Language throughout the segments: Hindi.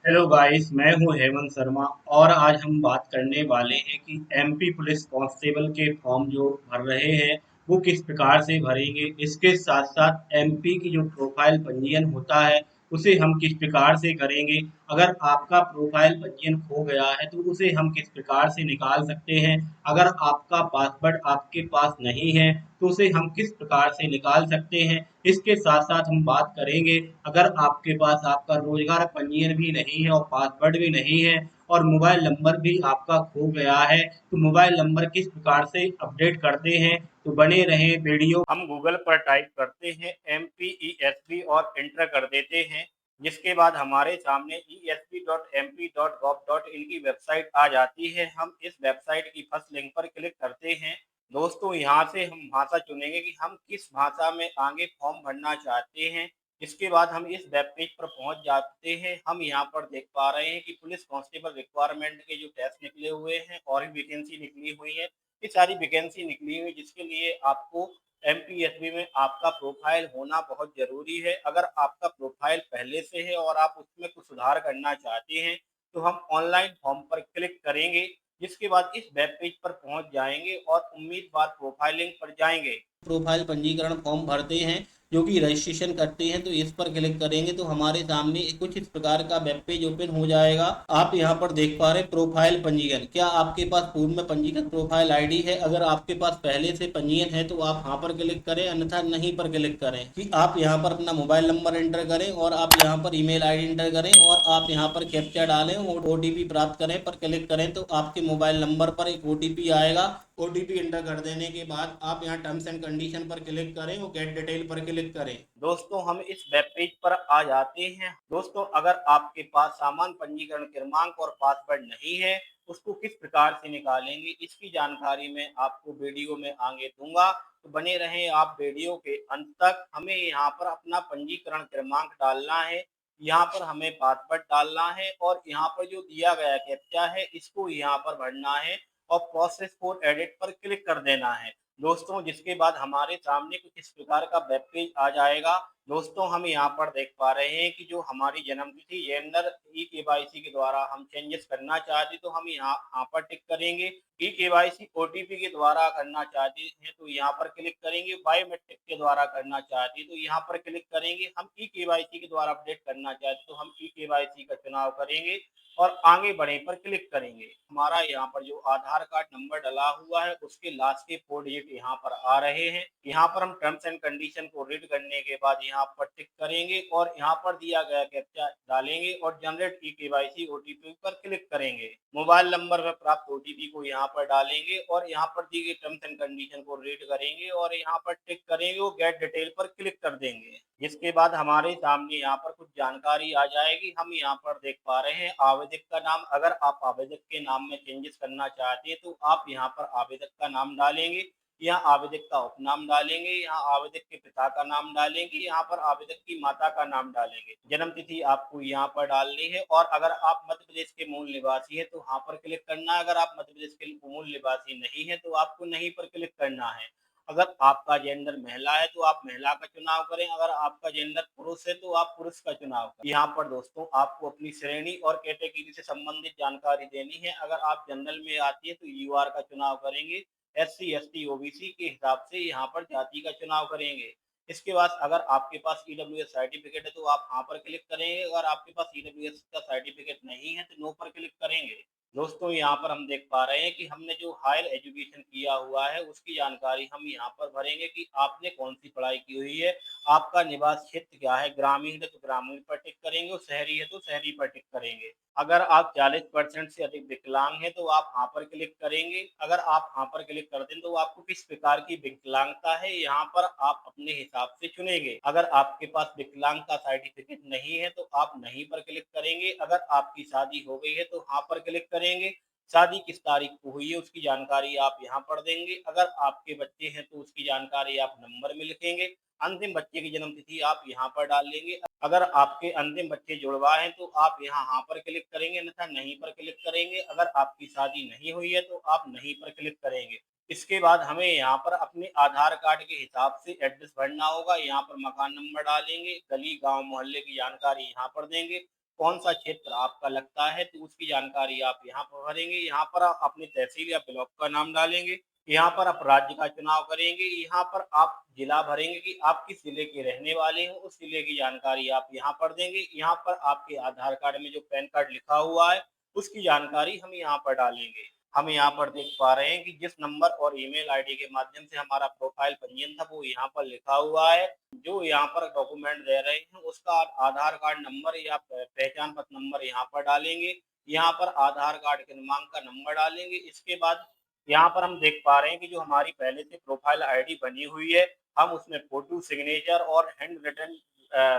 हेलो गाइस, मैं हूं हेमंत शर्मा। और आज हम बात करने वाले हैं कि एमपी पुलिस कांस्टेबल के फॉर्म जो भर रहे हैं वो किस प्रकार से भरेंगे। इसके साथ साथ एमपी की जो प्रोफाइल पंजीयन होता है उसे हम किस प्रकार से करेंगे। अगर आपका प्रोफाइल पंजीयन खो गया है तो उसे हम किस प्रकार से निकाल सकते हैं। अगर आपका पासवर्ड आपके पास नहीं है तो उसे हम किस प्रकार से निकाल सकते हैं। इसके साथ साथ हम बात करेंगे, अगर आपके पास आपका रोजगार पंजीयन भी नहीं है और पासवर्ड भी नहीं है और मोबाइल नंबर भी आपका खो गया है तो मोबाइल नंबर किस प्रकार से अपडेट करते हैं। तो बने रहें वीडियो। हम गूगल पर टाइप करते हैं MPESB और इंटर कर देते हैं, जिसके बाद हमारे सामने esp.mp.gov.in की वेबसाइट आ जाती है। हम इस वेबसाइट की फर्स्ट लिंक पर क्लिक करते हैं। दोस्तों, यहाँ से हम भाषा चुनेंगे कि हम किस भाषा में आगे फॉर्म भरना चाहते हैं। इसके बाद हम इस वेब पेज पर पहुंच जाते हैं। हम यहाँ पर देख पा रहे हैं कि पुलिस कांस्टेबल रिक्वायरमेंट के जो टेस्ट निकले हुए हैं और भी वैकेंसी निकली हुई है। ये सारी वैकेंसी निकली हुई, जिसके लिए आपको एमपीएसबी में आपका प्रोफाइल होना बहुत जरूरी है। अगर आपका प्रोफाइल पहले से है और आप उसमें कुछ सुधार करना चाहते हैं तो हम ऑनलाइन फॉर्म पर क्लिक करेंगे, जिसके बाद इस वेब पेज पर पहुंच जाएंगे और उम्मीदवार प्रोफाइलिंग पर जाएंगे। प्रोफाइल पंजीकरण फॉर्म भरते हैं जो कि रजिस्ट्रेशन करते हैं, तो इस पर क्लिक करेंगे तो हमारे सामने कुछ इस प्रकार का वेब पेज ओपन हो जाएगा। आप यहाँ पर देख पा रहे हैं प्रोफाइल पंजीकरण। क्या आपके पास पूर्व में पंजीकृत प्रोफाइल आईडी है? अगर आपके पास पहले से पंजीयन है तो आप हाँ पर क्लिक करें, अन्यथा नहीं पर क्लिक करें। कि आप यहाँ पर अपना मोबाइल नंबर एंटर करें और आप यहाँ पर ईमेल आईडी एंटर करें और आप यहाँ पर कैप्चा डालें और ओटीपी प्राप्त करें पर क्लिक करें तो आपके मोबाइल नंबर पर एक ओटीपी आएगा। ओटीपी एंटर कर देने के बाद आप यहाँ टर्म्स एंड कंडीशन पर क्लिक करें और गेट डिटेल पर क्लिक करें। दोस्तों, हम इस वेब पेज पर आ जाते हैं। दोस्तों, अगर आपके पास सामान्य पंजीकरण क्रमांक और पासवर्ड नहीं है, उसको किस प्रकार से निकालेंगे इसकी जानकारी मैं आपको वीडियो में आगे दूंगा, तो बने रहें आप वीडियो के अंत तक। हमें यहाँ पर अपना पंजीकरण क्रमांक डालना है, यहाँ पर हमें पासवर्ड डालना है और यहाँ पर जो दिया गया कैप्चा है इसको यहाँ पर भरना है और प्रोसेस फॉर एडिट पर क्लिक कर देना है। दोस्तों, जिसके बाद हमारे सामने कुछ इस प्रकार का वेब पेज आ जाएगा। दोस्तों, हम यहाँ पर देख पा रहे हैं कि जो हमारी जन्म तिथि जेंडर ई केवाईसी के द्वारा हम चेंजेस करना चाहते तो हम यहाँ पर टिक करेंगे। ई केवाईसी ओटीपी के द्वारा करना चाहते हैं तो यहाँ पर क्लिक करेंगे। बायोमेट्रिक के द्वारा करना चाहते हैं तो यहाँ पर क्लिक करेंगे। हम ई केवाईसी के द्वारा अपडेट करना चाहते तो हम ई केवाईसी का चुनाव करेंगे और आगे बढ़े पर क्लिक करेंगे। हमारा यहाँ पर जो आधार कार्ड नंबर डला हुआ है उसके लास्ट के 4 डिजिट यहाँ पर आ रहे हैं। यहाँ पर हम टर्म्स एंड कंडीशन को रीड करने के बाद यहाँ पर टिक करेंगे और यहाँ पर दिया गया कैप्चा डालेंगे और जनरेट ई केवाईसी ओटीपी पर क्लिक करेंगे। मोबाइल नंबर पर प्राप्त ओटीपी को यहाँ पर डालेंगे और यहाँ पर दी गई टर्म्स एंड कंडीशन को रीड करेंगे और यहाँ पर टिक करेंगे और गेट डिटेल पर क्लिक कर देंगे। जिसके बाद हमारे सामने यहाँ पर कुछ जानकारी आ जाएगी। हम यहाँ पर देख पा रहे हैं आवेदक का नाम। अगर आप आवेदक के नाम में चेंजेस करना चाहते हैं तो आप यहाँ पर आवेदक का नाम डालेंगे, यहाँ आवेदक का उपनाम डालेंगे, यहाँ आवेदक के पिता का नाम डालेंगे, यहाँ पर आवेदक की माता का नाम डालेंगे। जन्म तिथि आपको यहाँ पर डालनी है और अगर आप मध्य प्रदेश के मूल निवासी है तो हाँ पर क्लिक करना है। अगर आप मध्य प्रदेश के मूल निवासी नहीं है तो आपको नहीं पर क्लिक करना है। अगर आपका जेंडर महिला है तो आप महिला का चुनाव करें, अगर आपका जेंडर पुरुष है तो आप पुरुष का चुनाव करें। यहाँ पर दोस्तों आपको अपनी श्रेणी और कैटेगरी से संबंधित जानकारी देनी है। अगर आप जनरल में आती है तो यूआर का चुनाव करेंगे, एससी एसटी ओबीसी के हिसाब से यहाँ पर जाति का चुनाव करेंगे। इसके बाद अगर आपके पास ईडब्ल्यूएस सर्टिफिकेट है तो आप हाँ पर क्लिक करेंगे, अगर आपके पास ईडब्ल्यूएस का सर्टिफिकेट नहीं है तो नो पर क्लिक करेंगे। दोस्तों, यहाँ पर हम देख पा रहे हैं कि हमने जो हायर एजुकेशन किया हुआ है उसकी जानकारी हम यहाँ पर भरेंगे कि आपने कौन सी पढ़ाई की हुई है, आपका निवास क्षेत्र क्या है, ग्रामीण है तो ग्रामीण पर टिक करेंगे और शहरी है तो शहरी पर टिक करेंगे। अगर आप 40% से अधिक विकलांग हैं तो आप हाँ पर क्लिक करेंगे। अगर आप हाँ पर क्लिक करते हैं तो आपको किस प्रकार की विकलांगता है यहाँ पर आप अपने हिसाब से चुनेंगे। अगर आपके पास विकलांग का सर्टिफिकेट नहीं है तो आप नहीं पर क्लिक करेंगे। अगर आपकी शादी हो गई है तो हाँ पर क्लिक करेंगे। शादी किस तारीख को हुई है उसकी जानकारी आप यहाँ पर देंगे। अगर आपके बच्चे हैं तो उसकी जानकारी आप नंबर में लिखेंगे। अंतिम बच्चे की जन्म तिथि आप यहाँ पर डाल लेंगे। अगर आपके अंतिम बच्चे जुड़वा हैं तो आप यहाँ हाँ पर क्लिक करेंगे, अन्यथा नहीं पर क्लिक करेंगे। अगर आपकी शादी नहीं हुई है तो आप नहीं पर क्लिक करेंगे। इसके बाद हमें यहाँ पर अपने आधार कार्ड के हिसाब से एड्रेस भरना होगा। यहाँ पर मकान नंबर डालेंगे, गली गांव मोहल्ले की जानकारी यहाँ पर देंगे, कौन सा क्षेत्र आपका लगता है, तो उसकी जानकारी आप यहाँ पर भरेंगे। यहाँ पर आप अपने तहसील या ब्लॉक का नाम डालेंगे। यहाँ पर आप राज्य का चुनाव करेंगे। यहाँ पर आप जिला भरेंगे कि आप किस जिले के रहने वाले हो, उस जिले की जानकारी आप यहाँ पर देंगे। यहाँ पर आपके आधार कार्ड में जो पैन कार्ड लिखा हुआ है, उसकी जानकारी हम यहाँ पर डालेंगे। हम यहाँ पर देख पा रहे हैं कि जिस नंबर और ईमेल आईडी के माध्यम से हमारा प्रोफाइल पंजीयन था, वो यहाँ पर लिखा हुआ है। जो यहाँ पर डॉक्यूमेंट दे रहे हैं, उसका आधार कार्ड नंबर या पहचान पत्र नंबर यहाँ पर डालेंगे। यहाँ पर आधार कार्ड क्रमांक का नंबर डालेंगे। इसके बाद यहाँ पर हम देख पा रहे हैं कि जो हमारी पहले से प्रोफाइल आईडी बनी हुई है, हम उसमें फोटो, सिग्नेचर और हैंड रिटन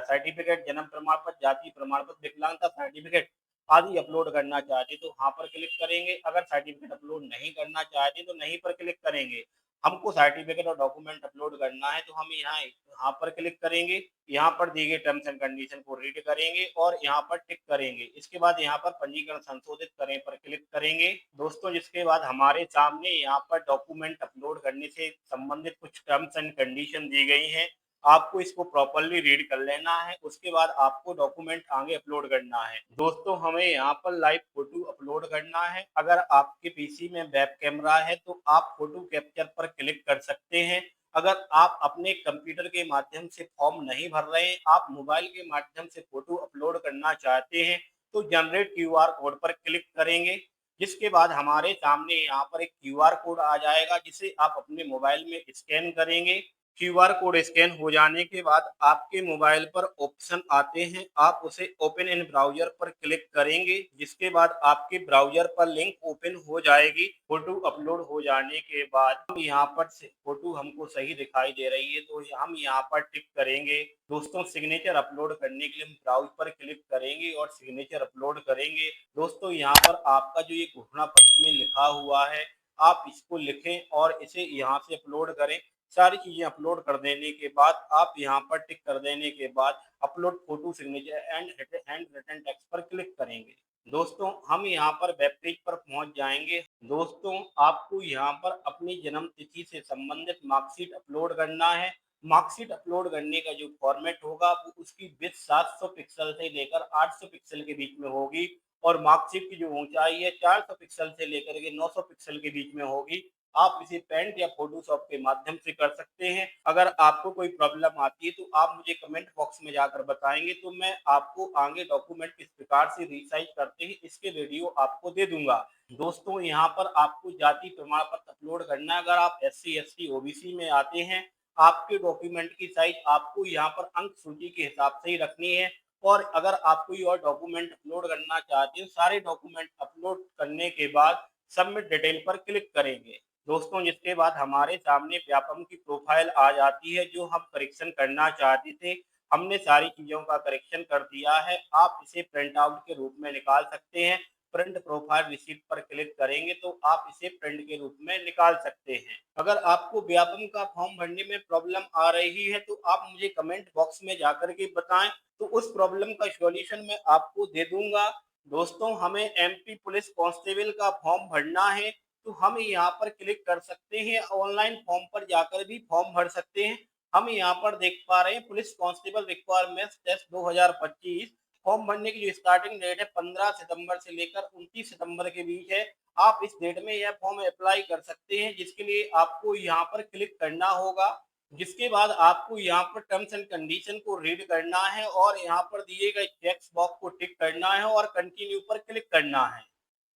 सर्टिफिकेट, जन्म प्रमाण पत्र, जाति प्रमाण पत्र, विकलांगता सर्टिफिकेट आदि अपलोड करना चाहते तो वहाँ पर क्लिक करेंगे। अगर सर्टिफिकेट अपलोड नहीं करना चाहते तो नहीं पर क्लिक करेंगे। हमको सर्टिफिकेट और डॉक्यूमेंट अपलोड करना है तो हम यहाँ पर क्लिक करेंगे। यहाँ पर दी गई टर्म्स एंड कंडीशन को रीड करेंगे और यहाँ पर टिक करेंगे। इसके बाद यहाँ पर पंजीकरण संशोधित करें पर क्लिक करेंगे। दोस्तों, जिसके बाद हमारे सामने यहाँ पर डॉक्यूमेंट अपलोड करने से संबंधित कुछ टर्म्स एंड कंडीशन दी गई हैं। आपको इसको प्रॉपर्ली रीड कर लेना है। उसके बाद आपको डॉक्यूमेंट आगे अपलोड करना है। दोस्तों, हमें यहाँ पर लाइव फोटो अपलोड करना है। अगर आपके पीसी में वेब कैमरा है तो आप फोटो कैप्चर पर क्लिक कर सकते हैं। अगर आप अपने कंप्यूटर के माध्यम से फॉर्म नहीं भर रहे हैं, आप मोबाइल के माध्यम से फोटो अपलोड करना चाहते हैं, तो जनरेट क्यूआर कोड पर क्लिक करेंगे। जिसके बाद हमारे सामने यहाँ पर एक क्यूआर कोड आ जाएगा, जिसे आप अपने मोबाइल में स्कैन करेंगे। क्यूआर कोड स्कैन हो जाने के बाद आपके मोबाइल पर ऑप्शन आते हैं, आप उसे ओपन इन ब्राउज़र पर क्लिक करेंगे। जिसके बाद आपके ब्राउज़र पर लिंक ओपन हो जाएगी। फोटो अपलोड हो जाने के बाद हम यहाँ पर से फोटो हमको सही दिखाई दे रही है तो हम यहाँ पर टिक करेंगे। दोस्तों, सिग्नेचर अपलोड करने के लिए हम ब्राउज़ पर क्लिक करेंगे और सिग्नेचर अपलोड करेंगे। दोस्तों, यहाँ पर आपका जो ये घोषणा पत्र में लिखा हुआ है, आप इसको लिखें और इसे यहाँ से अपलोड करें। सारी चीजें अपलोड कर देने के बाद आप यहाँ पर टिक कर देने के बाद upload photo, signature and written text पर क्लिक करेंगे। दोस्तों, हम यहाँ पर वेब पेज पर पहुंच जाएंगे। दोस्तों, आपको यहाँ पर अपनी जन्म तिथि से संबंधित मार्कशीट अपलोड करना है। मार्कशीट अपलोड करने का जो फॉर्मेट होगा वो उसकी विड्थ 700 पिक्सल से लेकर 800 पिक्सल के बीच में होगी और मार्कशीट की जो ऊंचाई है 400 पिक्सल से लेकर के 900 पिक्सल के बीच में होगी। आप इसे पेंट या फोटोशॉप के माध्यम से कर सकते हैं। अगर आपको कोई प्रॉब्लम आती है तो आप मुझे कमेंट बॉक्स में जाकर बताएंगे तो मैं आपको आगे डॉक्यूमेंट किस प्रकार से रिसाइज करते हैं इसके वीडियो आपको दे दूंगा। दोस्तों, यहाँ पर आपको जाति प्रमाण पत्र अपलोड करना है। अगर आप SC ST OBC में आते हैं, आपके डॉक्यूमेंट की साइज आपको यहाँ पर अंक सूची के हिसाब से ही रखनी है। और अगर आप कोई और डॉक्यूमेंट अपलोड करना चाहते हैं, सारे डॉक्यूमेंट अपलोड करने के बाद सबमिट डिटेल पर क्लिक करेंगे। दोस्तों, जिसके बाद हमारे सामने व्यापम की प्रोफाइल आ जाती है जो हम करेक्शन करना चाहते थे। हमने सारी चीजों का करेक्शन कर दिया है। आप इसे प्रिंट आउट के रूप में निकाल सकते हैं। प्रिंट प्रोफाइल रिसीप्ट पर क्लिक करेंगे तो आप इसे प्रिंट के रूप में निकाल सकते हैं। अगर आपको व्यापम का फॉर्म भरने में प्रॉब्लम आ रही है तो आप मुझे कमेंट बॉक्स में जाकर के बताएं, तो उस प्रॉब्लम का सॉल्यूशन मैं आपको दे दूंगा। दोस्तों, हमें MP पुलिस कांस्टेबल का फॉर्म भरना है तो हम यहाँ पर क्लिक कर सकते हैं। ऑनलाइन फॉर्म पर जाकर भी फॉर्म भर सकते हैं। हम यहाँ पर देख पा रहे हैं police constable requirements test 2025। Form भरने की जो स्टार्टिंग डेट है 15 सितंबर से लेकर 29 सितंबर के बीच है। आप इस डेट में यह फॉर्म अप्लाई कर सकते हैं, जिसके लिए आपको यहाँ पर क्लिक करना होगा। जिसके बाद आपको यहाँ पर टर्म्स एंड कंडीशन को रीड करना है और यहाँ पर दिए गए चेक्स बॉक्स को टिक करना है और कंटिन्यू पर क्लिक करना है।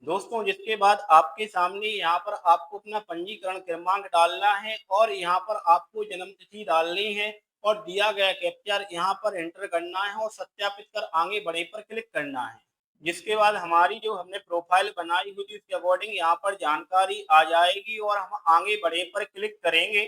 दोस्तों, जिसके बाद आपके सामने यहाँ पर आपको अपना पंजीकरण क्रमांक डालना है और यहाँ पर आपको जन्म तिथि डालनी है और दिया गया कैप्चर यहाँ पर एंटर करना है और सत्यापित कर आगे बढ़े पर क्लिक करना है। जिसके बाद हमारी जो हमने प्रोफाइल बनाई हुई थी उसके अकॉर्डिंग यहाँ पर जानकारी आ जाएगी और हम आगे बढ़े पर क्लिक करेंगे।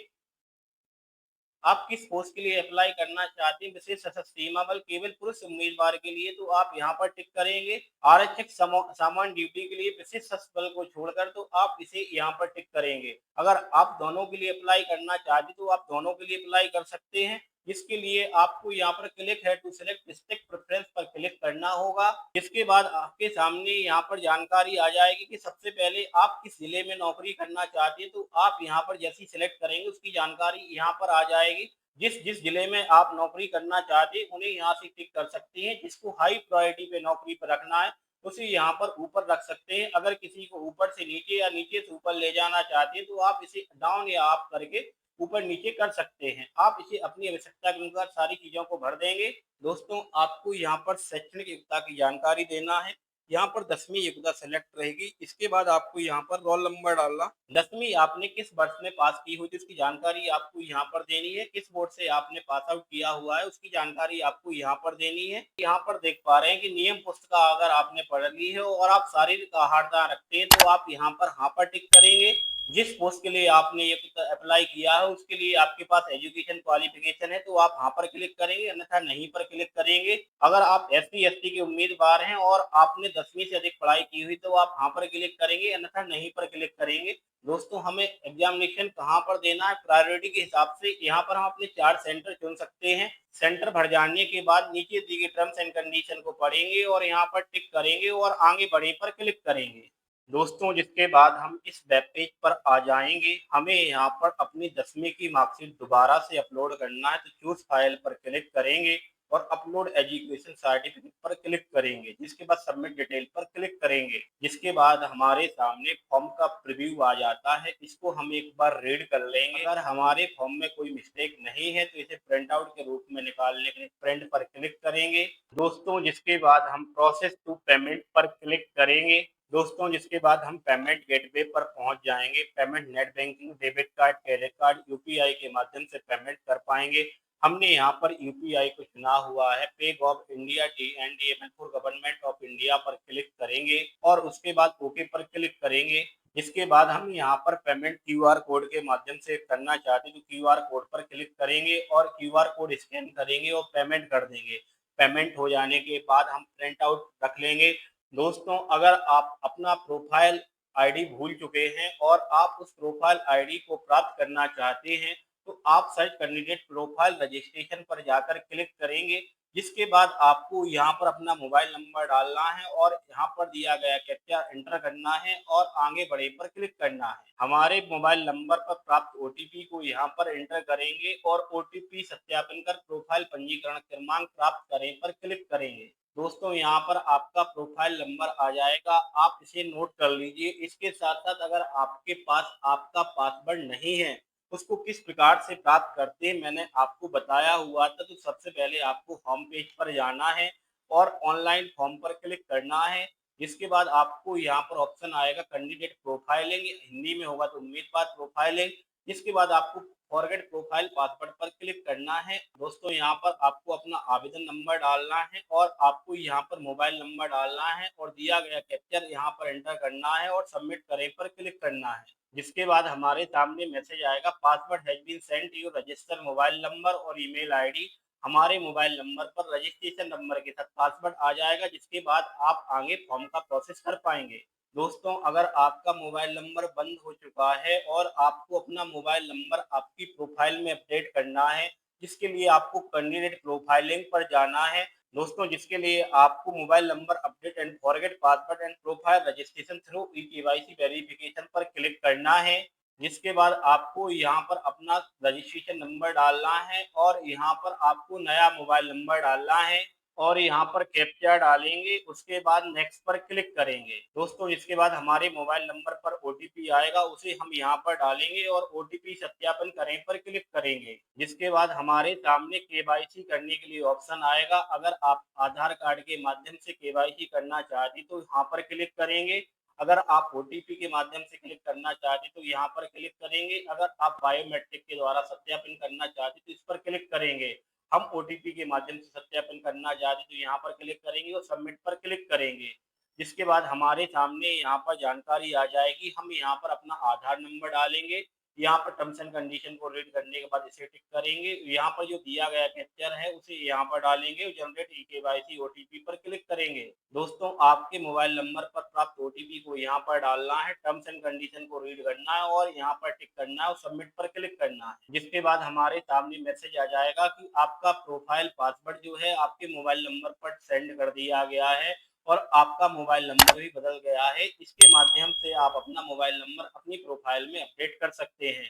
आप किस पोस्ट के लिए अप्लाई करना चाहते हैं, विशेष सशस्त्र सीमा बल केवल पुरुष उम्मीदवार के लिए, तो आप यहाँ पर टिक करेंगे। आरक्षक सामान्य ड्यूटी के लिए विशेष सशस्त्र बल को छोड़कर तो आप इसे यहाँ पर टिक करेंगे। अगर आप दोनों के लिए अप्लाई करना चाहते तो आप दोनों के लिए अप्लाई कर सकते हैं। जिसके लिए आपको यहाँ पर क्लिक है टू सिलेक्ट डिस्ट्रिक्ट प्रेफरेंस पर क्लिक करना होगा। जिसके बाद आपके सामने यहाँ पर जानकारी आ जाएगी कि सबसे पहले आप किस जिले में नौकरी करना चाहते हैं, तो आप यहाँ पर जैसी सिलेक्ट करेंगे उसकी जानकारी यहाँ पर आ जाएगी। जिस जिस जिले में आप नौकरी करना चाहते हैं उन्हें यहाँ से टिक कर सकते हैं। जिसको हाई प्रायोरिटी पे नौकरी पर रखना है उसे यहाँ पर ऊपर रख सकते हैं। अगर किसी को ऊपर से नीचे या नीचे से ऊपर ले जाना चाहते हैं तो आप इसे डाउन या अप करके ऊपर नीचे कर सकते हैं। आप इसे अपनी आवश्यकता के अनुसार सारी चीज़ों को भर देंगे। दोस्तों, आपको यहाँ पर शैक्षणिक योग्यता की जानकारी देना है। यहाँ पर 10वीं योग्यता सेलेक्ट रहेगी। इसके बाद आपको यहाँ पर रोल नंबर डालना, 10वीं आपने किस वर्ष में पास की हुई थी उसकी जानकारी आपको यहाँ पर देनी है। किस बोर्ड से आपने पास आउट किया हुआ है उसकी जानकारी आपको यहाँ पर देनी है। यहाँ पर देख पा रहे हैं कि नियम पुस्तिका अगर आपने पढ़ ली है और आप शारीरिक आहारता रखते हैं तो आप यहाँ पर हाँ पर टिक करेंगे। जिस पोस्ट के लिए आपने ये अप्लाई किया है उसके लिए आपके पास एजुकेशन क्वालिफिकेशन है तो आप हाँ पर क्लिक करेंगे, अन्यथा नहीं पर क्लिक करेंगे। अगर आप SC/ST के उम्मीदवार हैं और आपने 10वीं से अधिक पढ़ाई की हुई तो आप हाँ पर क्लिक करेंगे, अन्यथा नहीं पर क्लिक करेंगे। दोस्तों, हमें एग्जामिनेशन कहाँ पर देना है प्रायोरिटी के हिसाब से, यहाँ पर हम अपने 4 सेंटर चुन सकते हैं। सेंटर भर जाने के बाद नीचे दी गई टर्म्स एंड कंडीशन को पढ़ेंगे और यहाँ पर टिक करेंगे और आगे बढ़े पर क्लिक करेंगे। दोस्तों, जिसके बाद हम इस वेब पेज पर आ जाएंगे। हमें यहाँ पर अपनी 10वीं की मार्कशीट दोबारा से अपलोड करना है तो चूज फाइल पर क्लिक करेंगे और अपलोड एजुकेशन सर्टिफिकेट पर क्लिक करेंगे। जिसके बाद सबमिट डिटेल पर क्लिक करेंगे। जिसके बाद हमारे सामने फॉर्म का प्रीव्यू आ जाता है। इसको हम एक बार रीड कर लेंगे। अगर हमारे फॉर्म में कोई मिस्टेक नहीं है तो इसे प्रिंट आउट के रूप में निकालने के लिए प्रिंट पर क्लिक करेंगे। दोस्तों, जिसके बाद हम प्रोसेस टू पेमेंट पर क्लिक करेंगे। दोस्तों, जिसके बाद हम पेमेंट गेटवे पर पहुंच जाएंगे। Payment net banking, debit card, credit card, UPI के माध्यम से पेमेंट कर पाएंगे। हमने यहाँ पर यूपीआई को चुना हुआ है। पे of India DND for government of India पर क्लिक करेंगे और उसके बाद ओके पर क्लिक करेंगे। इसके बाद हम यहाँ पर पेमेंट QR कोड के माध्यम से करना चाहते हैं तो QR कोड पर क्लिक करेंगे और QR कोड स्कैन करेंगे और पेमेंट कर देंगे। पेमेंट हो जाने के बाद हम प्रिंट आउट रख लेंगे। दोस्तों, अगर आप अपना प्रोफाइल आईडी भूल चुके हैं और आप उस प्रोफाइल आईडी को प्राप्त करना चाहते हैं तो आप सर्च कैंडिडेट प्रोफाइल रजिस्ट्रेशन पर जाकर क्लिक करेंगे। जिसके बाद आपको यहाँ पर अपना मोबाइल नंबर डालना है और यहाँ पर दिया गया कैप्चा एंटर करना है और आगे बढ़े पर क्लिक करना है। हमारे मोबाइल नंबर पर प्राप्त OTP को यहाँ पर एंटर करेंगे और OTP सत्यापन कर प्रोफाइल पंजीकरण क्रमांक प्राप्त करें पर क्लिक करेंगे। दोस्तों, यहाँ पर आपका प्रोफाइल नंबर आ जाएगा। आप इसे नोट कर लीजिए। इसके साथ साथ अगर आपके पास आपका पासवर्ड नहीं है उसको किस प्रकार से प्राप्त करते हैं मैंने आपको बताया हुआ था। तो सबसे पहले आपको होम पेज पर जाना है और ऑनलाइन फॉर्म पर क्लिक करना है। जिसके बाद आपको यहाँ पर ऑप्शन आएगा कैंडिडेट प्रोफाइलिंग, हिंदी में होगा तो उम्मीदवार प्रोफाइलिंग। जिसके बाद आपको फॉरगेट प्रोफाइल पासवर्ड पर क्लिक करना है। दोस्तों, यहाँ पर आपको अपना आवेदन नंबर डालना है और आपको यहाँ पर मोबाइल नंबर डालना है और दिया गया कैप्चर यहाँ पर एंटर करना है और सबमिट करें पर क्लिक करना है। जिसके बाद हमारे सामने मैसेज आएगा password has been sent to your registered mobile number और ईमेल आईडी। हमारे मोबाइल नंबर पर रजिस्ट्रेशन नंबर के साथ पासवर्ड आ जाएगा। जिसके बाद आप आगे फॉर्म का प्रोसेस कर पाएंगे। दोस्तों, अगर आपका मोबाइल नंबर बंद हो चुका है और आपको अपना मोबाइल नंबर आपकी प्रोफाइल में अपडेट करना है, जिसके लिए आपको कैंडिडेट प्रोफाइलिंग पर जाना है। दोस्तों, जिसके लिए आपको mobile number update and forget password and profile registration through KYC verification पर क्लिक करना है। जिसके बाद आपको यहाँ पर अपना रजिस्ट्रेशन नंबर डालना है और यहाँ पर आपको नया मोबाइल नंबर डालना है और यहाँ पर कैप्चा डालेंगे। उसके बाद नेक्स्ट पर क्लिक करेंगे। दोस्तों, इसके बाद हमारे मोबाइल नंबर पर OTP आएगा, उसे हम यहाँ पर डालेंगे और OTP सत्यापन करें पर क्लिक करेंगे। जिसके बाद हमारे सामने KYC करने के लिए ऑप्शन आएगा। अगर आप आधार कार्ड के माध्यम से KYC करना चाहते तो यहाँ पर क्लिक करेंगे। अगर आप OTP के माध्यम से क्लिक करना चाहते तो यहाँ पर क्लिक करेंगे। अगर आप बायोमेट्रिक के द्वारा सत्यापन करना चाहते तो इस पर क्लिक करेंगे। हम OTP के माध्यम से सत्यापन करना चाहते तो यहाँ पर क्लिक करेंगे और सबमिट पर क्लिक करेंगे। जिसके बाद हमारे सामने यहाँ पर जानकारी आ जाएगी। हम यहाँ पर अपना आधार नंबर डालेंगे। यहाँ पर टर्म्स एंड कंडीशन को रीड करने के बाद इसे टिक करेंगे। यहाँ पर जो दिया गया कैप्चर है उसे यहाँ पर डालेंगे। जनरेट KYC OTP पर क्लिक करेंगे। दोस्तों, आपके मोबाइल नंबर पर प्राप्त OTP को यहाँ पर डालना है, टर्म्स एंड कंडीशन को रीड करना है और यहाँ पर टिक करना है और सबमिट पर क्लिक करना है। जिसके बाद हमारे सामने मैसेज आ जाएगा कि आपका प्रोफाइल पासवर्ड जो है आपके मोबाइल नंबर पर सेंड कर दिया गया है और आपका मोबाइल नंबर भी बदल गया है। इसके माध्यम से आप अपना मोबाइल नंबर अपनी प्रोफाइल में अपडेट कर सकते हैं।